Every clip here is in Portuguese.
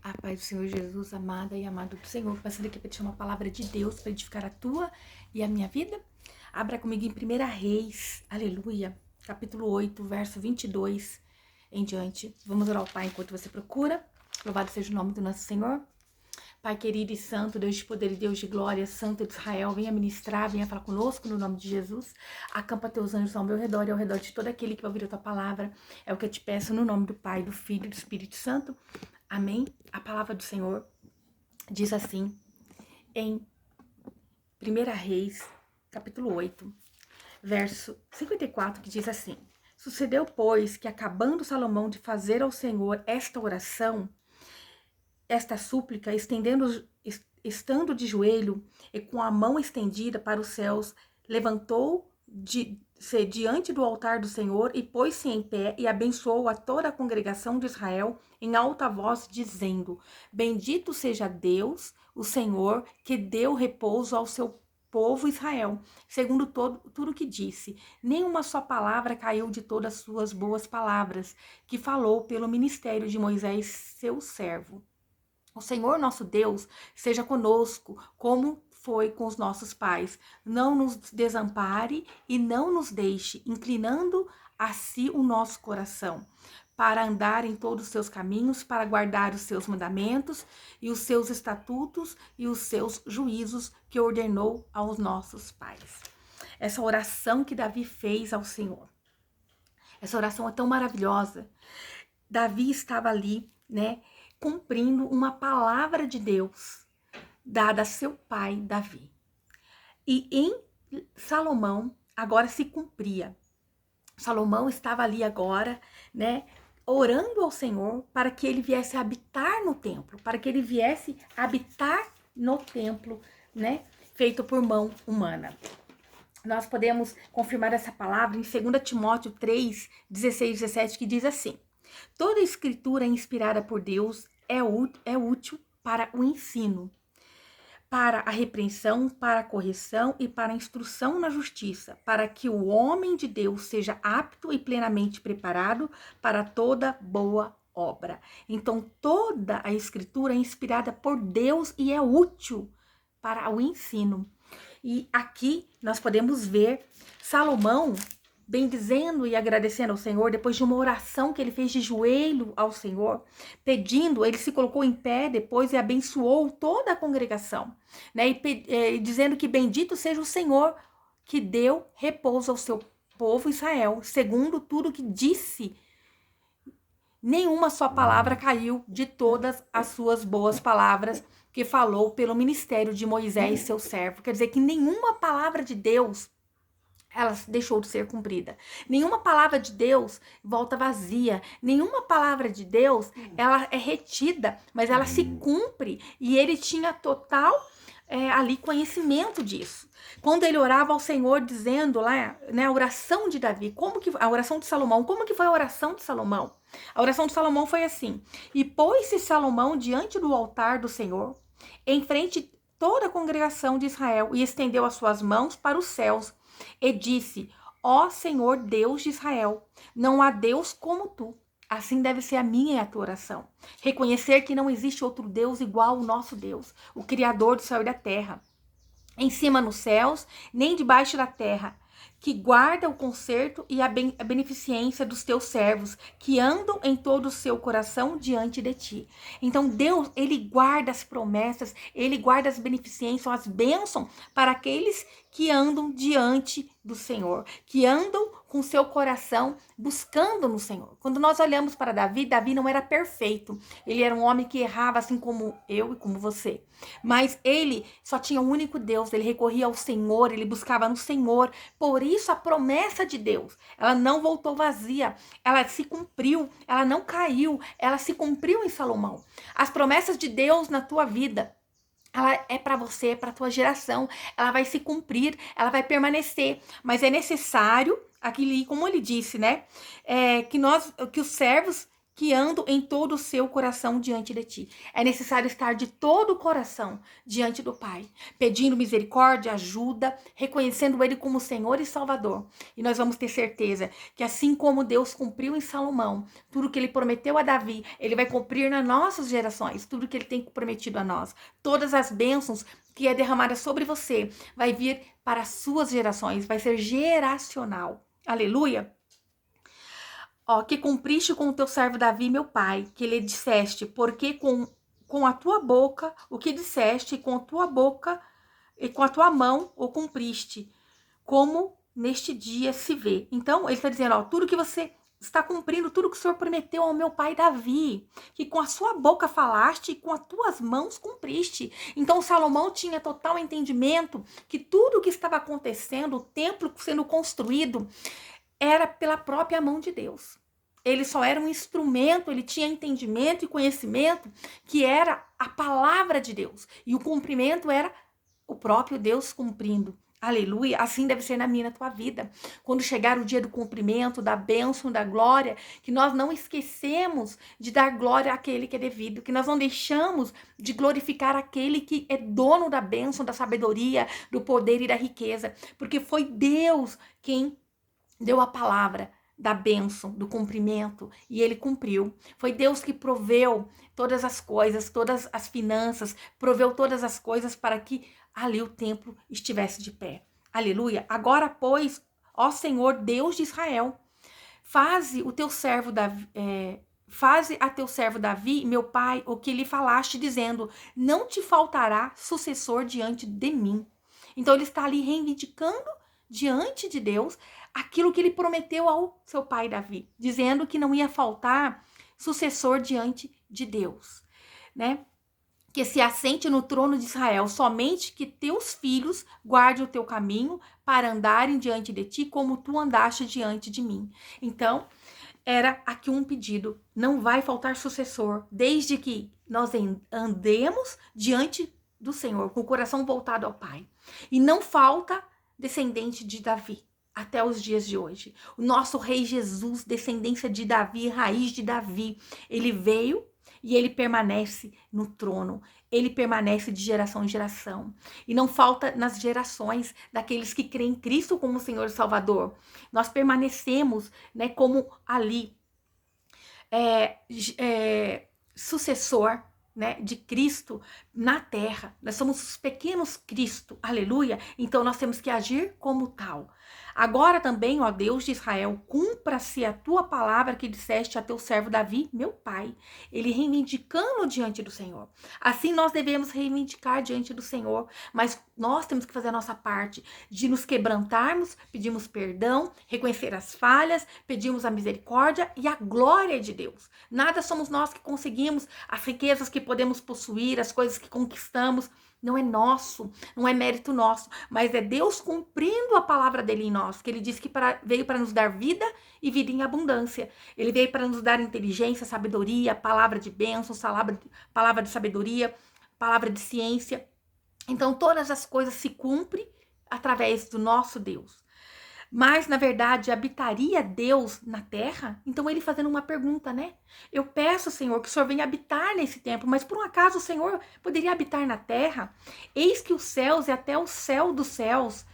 A paz do Senhor Jesus, amada e amado do Senhor, passando aqui para te uma palavra de Deus para edificar a tua e a minha vida. Abra comigo em 1 Reis, aleluia, capítulo 8, verso 22 em diante. Vamos orar ao Pai enquanto você procura. Louvado seja o nome do nosso Senhor. Pai querido e santo, Deus de poder e Deus de glória, Santo de Israel, venha ministrar, venha falar conosco no nome de Jesus. Acampa teus anjos ao meu redor e ao redor de todo aquele que vai ouvir a tua palavra. É o que eu te peço no nome do Pai, do Filho e do Espírito Santo. Amém? A palavra do Senhor diz assim, em 1 Reis, capítulo 8, verso 54, que diz assim: Sucedeu, pois, que acabando Salomão de fazer ao Senhor esta oração, esta súplica, estando de joelho e com a mão estendida para os céus, levantou-se diante do altar do Senhor e pôs-se em pé e abençoou a toda a congregação de Israel em alta voz, dizendo: Bendito seja Deus, o Senhor, que deu repouso ao seu povo Israel, segundo tudo que disse. Nenhuma só palavra caiu de todas as suas boas palavras, que falou pelo ministério de Moisés, seu servo. O Senhor nosso Deus seja conosco, como foi com os nossos pais. Não nos desampare e não nos deixe, inclinando a si o nosso coração, para andar em todos os seus caminhos, para guardar os seus mandamentos e os seus estatutos e os seus juízos que ordenou aos nossos pais. Essa oração que Davi fez ao Senhor. Essa oração é tão maravilhosa. Davi estava ali, né, cumprindo uma palavra de Deus dada a seu pai Davi. E em Salomão agora se cumpria. Salomão estava ali agora, né, orando ao Senhor para que ele viesse habitar no templo, para que ele viesse habitar no templo, né, feito por mão humana. Nós podemos confirmar essa palavra em 2 Timóteo 3, 16 e 17, que diz assim: Toda escritura inspirada por Deus é útil para o ensino, para a repreensão, para a correção e para a instrução na justiça, para que o homem de Deus seja apto e plenamente preparado para toda boa obra. Então, toda a escritura é inspirada por Deus e é útil para o ensino. E aqui nós podemos ver Salomão bendizendo e agradecendo ao Senhor, depois de uma oração que ele fez de joelho ao Senhor, pedindo, ele se colocou em pé depois e abençoou toda a congregação, né? E dizendo que bendito seja o Senhor que deu repouso ao seu povo Israel, segundo tudo que disse. Nenhuma só palavra caiu de todas as suas boas palavras que falou pelo ministério de Moisés, seu servo. Quer dizer que nenhuma palavra de Deus ela deixou de ser cumprida. Nenhuma palavra de Deus volta vazia. Nenhuma palavra de Deus, ela é retida, mas ela se cumpre. E ele tinha total ali conhecimento disso. Quando ele orava ao Senhor dizendo lá, né, a oração de Davi, a oração de Salomão, como que foi a oração de Salomão? A oração de Salomão foi assim: E pôs-se Salomão diante do altar do Senhor, em frente toda a congregação de Israel, e estendeu as suas mãos para os céus, e disse: Ó Senhor Deus de Israel, não há Deus como tu. Assim deve ser a minha e a tua oração. Reconhecer que não existe outro Deus igual ao nosso Deus, o Criador do céu e da terra. Em cima nos céus, nem debaixo da terra, que guarda o conserto e a beneficência dos teus servos, que andam em todo o seu coração diante de ti. Então Deus, ele guarda as promessas, ele guarda as beneficências, as bênçãos para aqueles que andam diante do Senhor, que andam com seu coração buscando no Senhor. Quando nós olhamos para Davi, Davi não era perfeito. Ele era um homem que errava assim como eu e como você. Mas ele só tinha um único Deus, ele recorria ao Senhor, ele buscava no Senhor. Por isso a promessa de Deus, ela não voltou vazia, ela se cumpriu, ela não caiu, ela se cumpriu em Salomão. As promessas de Deus na tua vida, ela é para você, para a tua geração, ela vai se cumprir, ela vai permanecer, mas é necessário, aquilo como ele disse, né, que os servos que ando em todo o seu coração diante de ti. É necessário estar de todo o coração diante do Pai, pedindo misericórdia, ajuda, reconhecendo Ele como Senhor e Salvador. E nós vamos ter certeza que assim como Deus cumpriu em Salomão, tudo que Ele prometeu a Davi, Ele vai cumprir nas nossas gerações, tudo que Ele tem prometido a nós. Todas as bênçãos que é derramada sobre você vai vir para as suas gerações, vai ser geracional. Aleluia! Ó, que cumpriste com o teu servo Davi, meu pai, que lhe disseste, porque com a tua boca o que disseste, e com a tua boca e com a tua mão o cumpriste, como neste dia se vê. Então, ele está dizendo, ó, tudo que você está cumprindo, tudo que o Senhor prometeu ao meu pai Davi, que com a sua boca falaste e com as tuas mãos cumpriste. Então, Salomão tinha total entendimento que tudo o que estava acontecendo, o templo sendo construído, era pela própria mão de Deus. Ele só era um instrumento, ele tinha entendimento e conhecimento que era a palavra de Deus. E o cumprimento era o próprio Deus cumprindo. Aleluia, assim deve ser na minha e na tua vida. Quando chegar o dia do cumprimento, da bênção, da glória, que nós não esquecemos de dar glória àquele que é devido, que nós não deixamos de glorificar aquele que é dono da bênção, da sabedoria, do poder e da riqueza, porque foi Deus quem deu a palavra da bênção, do cumprimento, e ele cumpriu. Foi Deus que proveu todas as coisas, todas as finanças, proveu todas as coisas para que ali o templo estivesse de pé. Aleluia. Agora, pois, ó Senhor, Deus de Israel, faze a teu servo Davi, meu pai, o que lhe falaste, dizendo, não te faltará sucessor diante de mim. Então ele está ali reivindicando diante de Deus aquilo que ele prometeu ao seu pai Davi, dizendo que não ia faltar sucessor diante de Deus, né? Que se assente no trono de Israel, somente que teus filhos guardem o teu caminho para andarem diante de ti como tu andaste diante de mim. Então, era aqui um pedido, não vai faltar sucessor, desde que nós andemos diante do Senhor, com o coração voltado ao Pai. E não falta descendente de Davi, até os dias de hoje. O nosso rei Jesus, descendência de Davi, raiz de Davi, ele veio e ele permanece no trono. Ele permanece de geração em geração. E não falta nas gerações daqueles que creem em Cristo como Senhor e Salvador. Nós permanecemos, né, como ali, sucessor, né, de Cristo na terra. Nós somos os pequenos Cristo, aleluia. Então nós temos que agir como tal. Agora também, ó Deus de Israel, cumpra-se a tua palavra que disseste a teu servo Davi, meu pai. Ele reivindicando diante do Senhor. Assim nós devemos reivindicar diante do Senhor, mas nós temos que fazer a nossa parte de nos quebrantarmos, pedimos perdão, reconhecer as falhas, pedimos a misericórdia e a glória de Deus. Nada somos nós que conseguimos, as riquezas que podemos possuir, as coisas que conquistamos, não é nosso, não é mérito nosso, mas é Deus cumprindo a palavra dele em nós, que ele disse que veio para nos dar vida e vida em abundância. Ele veio para nos dar inteligência, sabedoria, palavra de bênção, palavra de sabedoria, palavra de ciência. Então todas as coisas se cumprem através do nosso Deus. Mas, na verdade, habitaria Deus na terra? Então ele fazendo uma pergunta, né? Eu peço, Senhor, que o Senhor venha habitar nesse templo, mas por um acaso o Senhor poderia habitar na terra? Eis que os céus e até o céu dos céus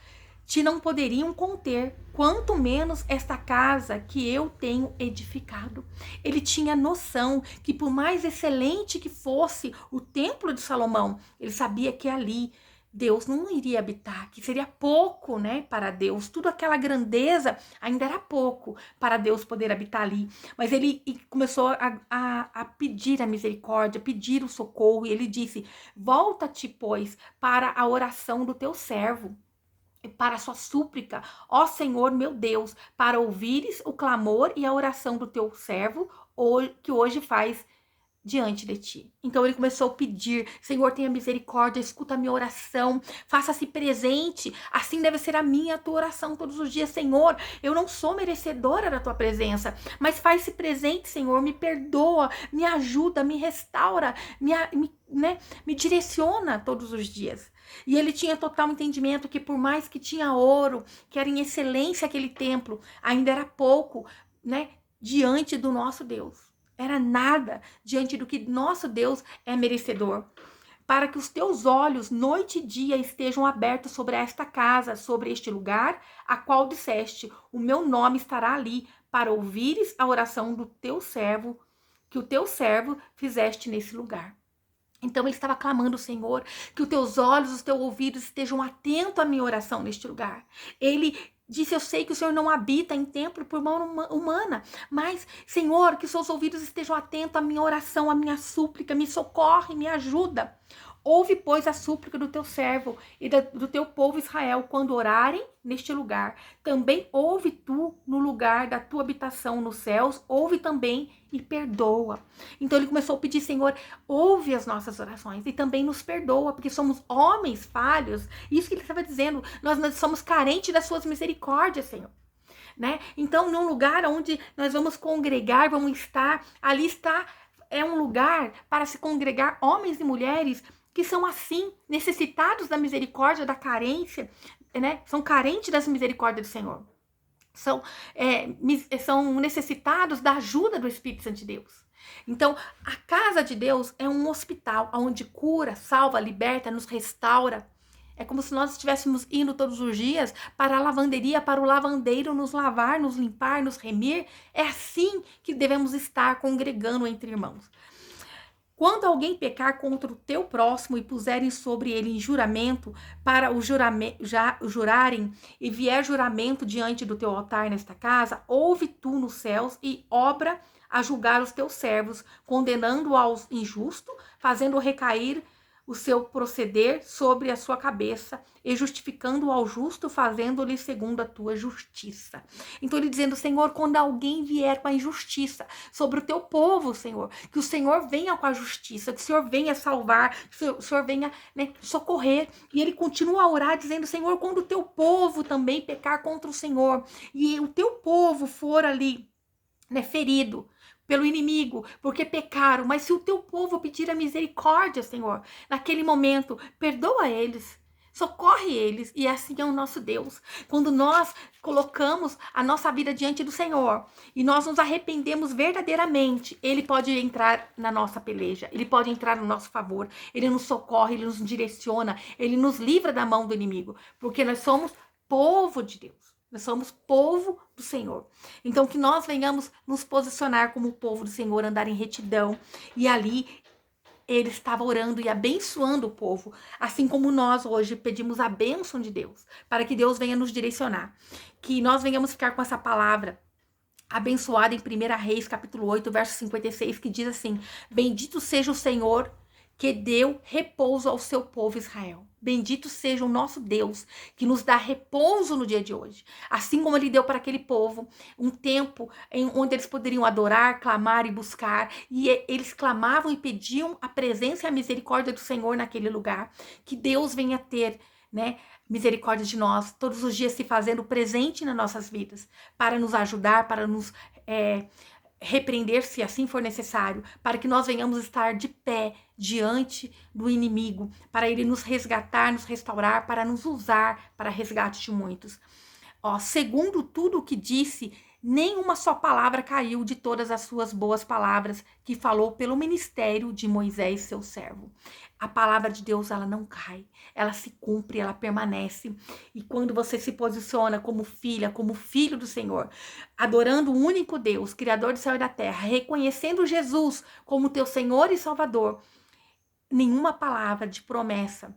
te não poderiam conter, quanto menos esta casa que eu tenho edificado. Ele tinha noção que por mais excelente que fosse o templo de Salomão, ele sabia que ali Deus não iria habitar, que seria pouco, né, para Deus. Tudo aquela grandeza ainda era pouco para Deus poder habitar ali. Mas ele começou a pedir a misericórdia, pedir o socorro. E ele disse, volta-te, pois, para a oração do teu servo, para a sua súplica, ó Senhor meu Deus, para ouvires o clamor e a oração do teu servo, que hoje faz diante de ti. Então ele começou a pedir, Senhor, tenha misericórdia, escuta a minha oração, faça-se presente, assim deve ser a minha, a tua oração todos os dias, Senhor, eu não sou merecedora da tua presença, mas faz-se presente, Senhor, me perdoa, me ajuda, me restaura, me direciona todos os dias. E ele tinha total entendimento que por mais que tinha ouro, que era em excelência aquele templo, ainda era pouco, né, diante do nosso Deus. era nada diante do que nosso Deus é merecedor. Para que os teus olhos, noite e dia, estejam abertos sobre esta casa, sobre este lugar, a qual disseste, o meu nome estará ali, para ouvires a oração do teu servo, que o teu servo fizeste nesse lugar. Então ele estava clamando, Senhor, que os teus olhos, os teus ouvidos estejam atentos à minha oração neste lugar. Ele disse, eu sei que o Senhor não habita em templo por mão humana, mas, Senhor, que os seus ouvidos estejam atentos à minha oração, à minha súplica, me socorre, me ajuda. Ouve, pois, a súplica do teu servo e do teu povo Israel quando orarem neste lugar. Também ouve tu no lugar da tua habitação nos céus, ouve também e perdoa. Então ele começou a pedir, Senhor, ouve as nossas orações e também nos perdoa, porque somos homens falhos. Isso que ele estava dizendo, nós somos carentes das suas misericórdias, Senhor. Né? Então, num lugar onde nós vamos congregar, vamos estar, ali está, é um lugar para se congregar homens e mulheres que são assim, necessitados da misericórdia, da carência, né? São carentes das misericórdias do Senhor. São necessitados da ajuda do Espírito Santo de Deus. Então, a casa de Deus é um hospital onde cura, salva, liberta, nos restaura. É como se nós estivéssemos indo todos os dias para a lavanderia, para o lavandeiro nos lavar, nos limpar, nos remir. É assim que devemos estar congregando entre irmãos. Quando alguém pecar contra o teu próximo e puserem sobre ele juramento, para jurarem, e vier juramento diante do teu altar nesta casa, ouve tu nos céus e obra a julgar os teus servos, condenando aos injustos, fazendo recair o seu proceder sobre a sua cabeça e justificando ao justo, fazendo-lhe segundo a tua justiça. Então ele dizendo, Senhor, quando alguém vier com a injustiça sobre o teu povo, Senhor, que o Senhor venha com a justiça, que o Senhor venha salvar, que o Senhor venha, né, socorrer. E ele continua a orar dizendo, Senhor, quando o teu povo também pecar contra o Senhor e o teu povo for ali, né, ferido pelo inimigo, porque pecaram, mas se o teu povo pedir a misericórdia, Senhor, naquele momento, perdoa eles, socorre eles, e assim é o nosso Deus. Quando nós colocamos a nossa vida diante do Senhor e nós nos arrependemos verdadeiramente, Ele pode entrar na nossa peleja, Ele pode entrar no nosso favor, Ele nos socorre, Ele nos direciona, Ele nos livra da mão do inimigo, porque nós somos povo de Deus. Nós somos povo do Senhor. Então, que nós venhamos nos posicionar como povo do Senhor, andar em retidão. E ali, ele estava orando e abençoando o povo. Assim como nós hoje pedimos a bênção de Deus, para que Deus venha nos direcionar. Que nós venhamos ficar com essa palavra abençoada em 1 Reis, capítulo 8, verso 56, que diz assim, bendito seja o Senhor, que deu repouso ao seu povo Israel. Bendito seja o nosso Deus, que nos dá repouso no dia de hoje. Assim como ele deu para aquele povo um tempo onde eles poderiam adorar, clamar e buscar. E eles clamavam e pediam a presença e a misericórdia do Senhor naquele lugar. Que Deus venha ter, né, misericórdia de nós, todos os dias se fazendo presente nas nossas vidas, para nos ajudar, para nos repreender se assim for necessário, para que nós venhamos estar de pé diante do inimigo, para ele nos resgatar, nos restaurar, para nos usar para resgate de muitos. Segundo tudo o que disse, nenhuma só palavra caiu de todas as suas boas palavras que falou pelo ministério de Moisés, seu servo. A palavra de Deus, ela não cai, ela se cumpre, ela permanece. E quando você se posiciona como filha, como filho do Senhor, adorando o único Deus, Criador do céu e da terra, reconhecendo Jesus como teu Senhor e Salvador, nenhuma palavra de promessa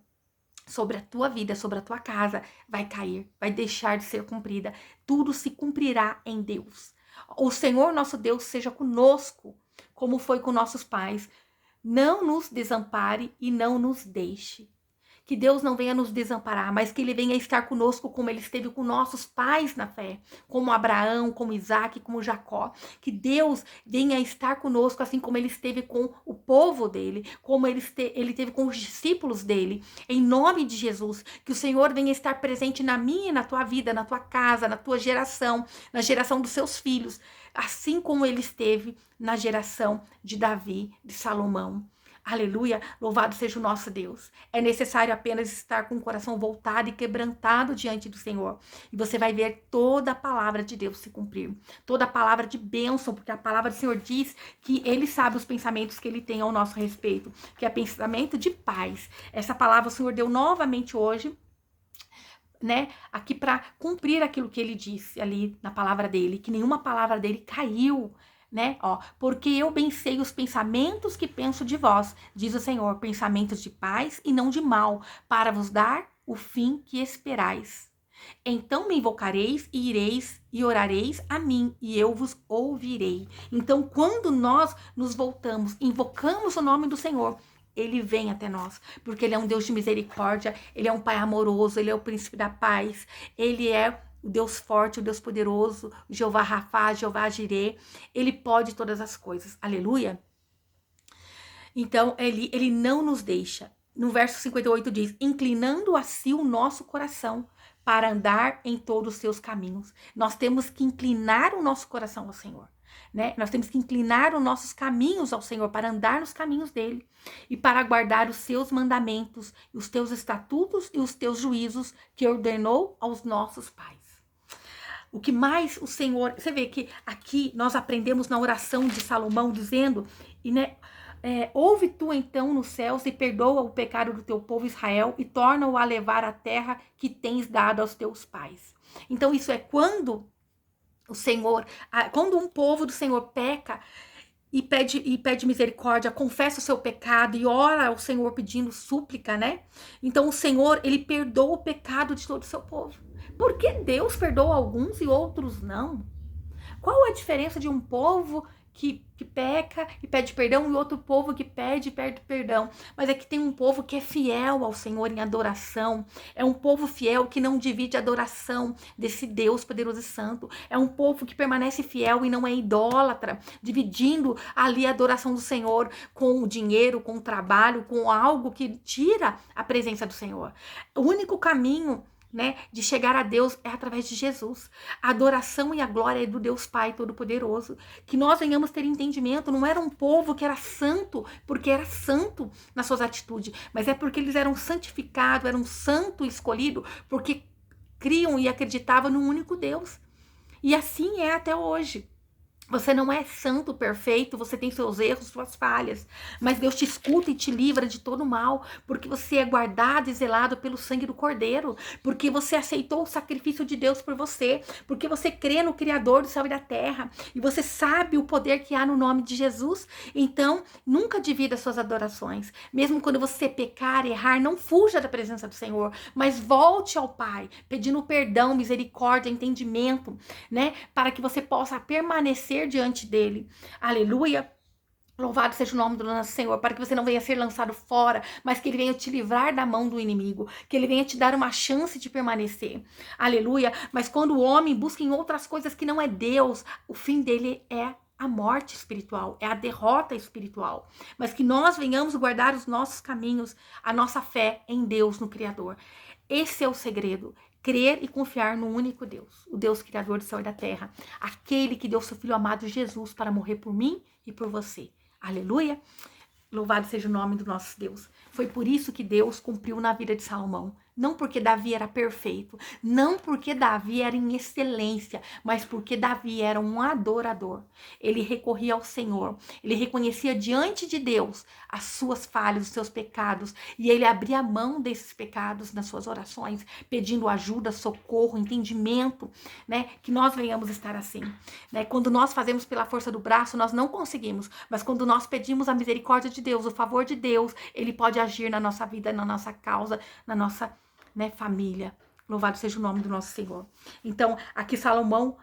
sobre a tua vida, sobre a tua casa, vai cair, vai deixar de ser cumprida. Tudo se cumprirá em Deus. O Senhor nosso Deus seja conosco, como foi com nossos pais. Não nos desampare e não nos deixe. Que Deus não venha nos desamparar, mas que Ele venha estar conosco como Ele esteve com nossos pais na fé, como Abraão, como Isaac, como Jacó. Que Deus venha estar conosco assim como Ele esteve com o povo dele, como Ele esteve com os discípulos dele. Em nome de Jesus, que o Senhor venha estar presente na minha e na tua vida, na tua casa, na tua geração, na geração dos seus filhos, assim como Ele esteve na geração de Davi, de Salomão. Aleluia, louvado seja o nosso Deus. É necessário apenas estar com o coração voltado e quebrantado diante do Senhor. E você vai ver toda a palavra de Deus se cumprir. Toda a palavra de bênção, porque a palavra do Senhor diz que Ele sabe os pensamentos que Ele tem ao nosso respeito, que é pensamento de paz. Essa palavra o Senhor deu novamente hoje, né, aqui para cumprir aquilo que Ele disse ali na palavra dele, que nenhuma palavra dele caiu, né? Ó, porque eu bem sei os pensamentos que penso de vós, diz o Senhor, pensamentos de paz e não de mal, para vos dar o fim que esperais. Então me invocareis e ireis e orareis a mim, e eu vos ouvirei. Então, quando nós nos voltamos, invocamos o nome do Senhor, Ele vem até nós, porque Ele é um Deus de misericórdia, Ele é um Pai amoroso, Ele é o príncipe da paz, Ele é o Deus forte, o Deus poderoso, o Jeová Rafá, Jeová Jireh. Ele pode todas as coisas, aleluia. Então, ele não nos deixa. No verso 58 diz, inclinando a si o nosso coração para andar em todos os seus caminhos. Nós temos que inclinar o nosso coração ao Senhor, né? Nós temos que inclinar os nossos caminhos ao Senhor para andar nos caminhos dele e para guardar os seus mandamentos, os teus estatutos e os teus juízos que ordenou aos nossos pais. O que mais o Senhor... Você vê que aqui nós aprendemos na oração de Salomão dizendo, e né, ouve tu então nos céus e perdoa o pecado do teu povo Israel e torna-o a levar a terra que tens dado aos teus pais. Então isso é quando o Senhor, quando um povo do Senhor peca e pede misericórdia, confessa o seu pecado e ora ao Senhor pedindo súplica, né? Então o Senhor, ele perdoa o pecado de todo o seu povo. Por que Deus perdoa alguns e outros não? Qual a diferença de um povo que peca e pede perdão e outro povo que pede e perde perdão? Mas é que tem um povo que é fiel ao Senhor em adoração. É um povo fiel que não divide a adoração desse Deus poderoso e santo. É um povo que permanece fiel e não é idólatra, dividindo ali a adoração do Senhor com o dinheiro, com o trabalho, com algo que tira a presença do Senhor. O único caminho, né, de chegar a Deus é através de Jesus. A adoração e a glória é do Deus Pai Todo-Poderoso. Que nós venhamos ter entendimento, não era um povo que era santo porque era santo nas suas atitudes, mas é porque eles eram santificados, eram santo escolhido, porque criam e acreditavam num único Deus. E assim é até hoje. Você não é santo, perfeito, você tem seus erros, suas falhas, mas Deus te escuta e te livra de todo mal, porque você é guardado e zelado pelo sangue do Cordeiro, porque você aceitou o sacrifício de Deus por você, porque você crê no Criador do céu e da terra, e você sabe o poder que há no nome de Jesus. Então, nunca divida suas adorações, mesmo quando você pecar, errar, não fuja da presença do Senhor, mas volte ao Pai, pedindo perdão, misericórdia, entendimento, né, para que você possa permanecer diante dele. Aleluia. Louvado seja o nome do nosso Senhor, para que você não venha ser lançado fora, mas que ele venha te livrar da mão do inimigo, que ele venha te dar uma chance de permanecer. Aleluia. Mas quando o homem busca em outras coisas que não é Deus, o fim dele é a morte espiritual, é a derrota espiritual. Mas que nós venhamos guardar os nossos caminhos, a nossa fé em Deus, no Criador. Esse é o segredo. Crer e confiar no único Deus, o Deus criador do céu e da terra, aquele que deu seu Filho amado Jesus para morrer por mim e por você. Aleluia! Louvado seja o nome do nosso Deus. Foi por isso que Deus cumpriu na vida de Salomão. Não porque Davi era perfeito, não porque Davi era em excelência, mas porque Davi era um adorador. Ele recorria ao Senhor, ele reconhecia diante de Deus as suas falhas, os seus pecados, e ele abria mão desses pecados nas suas orações, pedindo ajuda, socorro, entendimento, né? Que nós venhamos estar assim, né? Quando nós fazemos pela força do braço, nós não conseguimos, mas quando nós pedimos a misericórdia de Deus, o favor de Deus, ele pode agir na nossa vida, na nossa causa, na nossa, né, família. Louvado seja o nome do nosso Senhor. Então, aqui Salomão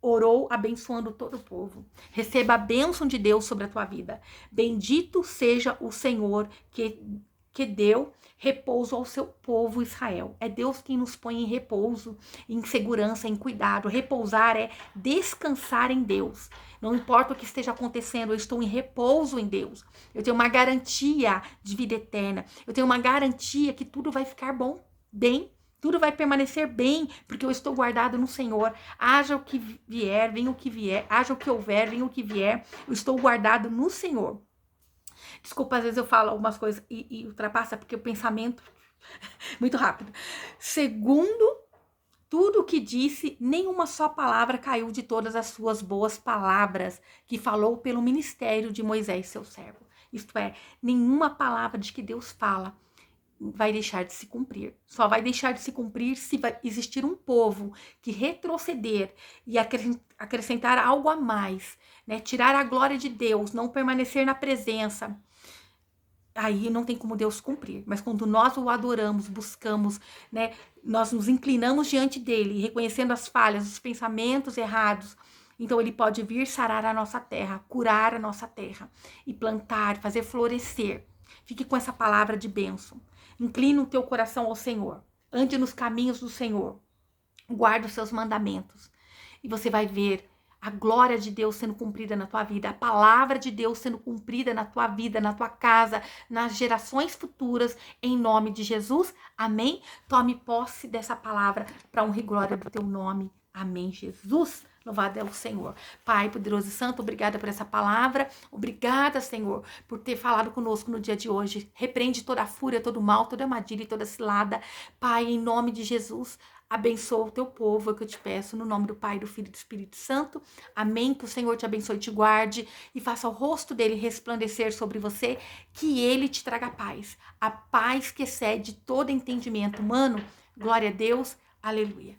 orou abençoando todo o povo. Receba a bênção de Deus sobre a tua vida. Bendito seja o Senhor que deu repouso ao seu povo Israel. É Deus quem nos põe em repouso, em segurança, em cuidado. Repousar é descansar em Deus. Não importa o que esteja acontecendo, eu estou em repouso em Deus. Eu tenho uma garantia de vida eterna. Eu tenho uma garantia que tudo vai ficar bom, bem. Tudo vai permanecer bem, porque eu estou guardado no Senhor. Haja o que vier, venha o que vier. Haja o que houver, venha o que vier. Eu estou guardado no Senhor. Desculpa, às vezes eu falo algumas coisas e ultrapassa, porque o pensamento muito rápido. Segundo tudo o que disse, nenhuma só palavra caiu de todas as suas boas palavras que falou pelo ministério de Moisés, seu servo. Isto é, nenhuma palavra de que Deus fala vai deixar de se cumprir. Só vai deixar de se cumprir se vai existir um povo que retroceder e acrescentar algo a mais, né? Tirar a glória de Deus, não permanecer na presença. Aí não tem como Deus cumprir. Mas quando nós o adoramos, buscamos, né? Nós nos inclinamos diante dele, reconhecendo as falhas, os pensamentos errados. Então ele pode vir sarar a nossa terra, curar a nossa terra e plantar, fazer florescer. Fique com essa palavra de bênção. Inclina o teu coração ao Senhor. Ande nos caminhos do Senhor. Guarda os seus mandamentos. E você vai ver a glória de Deus sendo cumprida na tua vida, a palavra de Deus sendo cumprida na tua vida, na tua casa, nas gerações futuras, em nome de Jesus. Amém? Tome posse dessa palavra para honra e glória do teu nome. Amém, Jesus. Louvado é o Senhor. Pai poderoso e santo, obrigada por essa palavra. Obrigada, Senhor, por ter falado conosco no dia de hoje. Repreende toda a fúria, todo o mal, toda armadilha e toda cilada. Pai, em nome de Jesus, abençoa o teu povo, é o que eu te peço, no nome do Pai, do Filho e do Espírito Santo. Amém. Que o Senhor te abençoe e te guarde e faça o rosto dele resplandecer sobre você, que ele te traga paz. A paz que excede todo entendimento humano. Glória a Deus. Aleluia.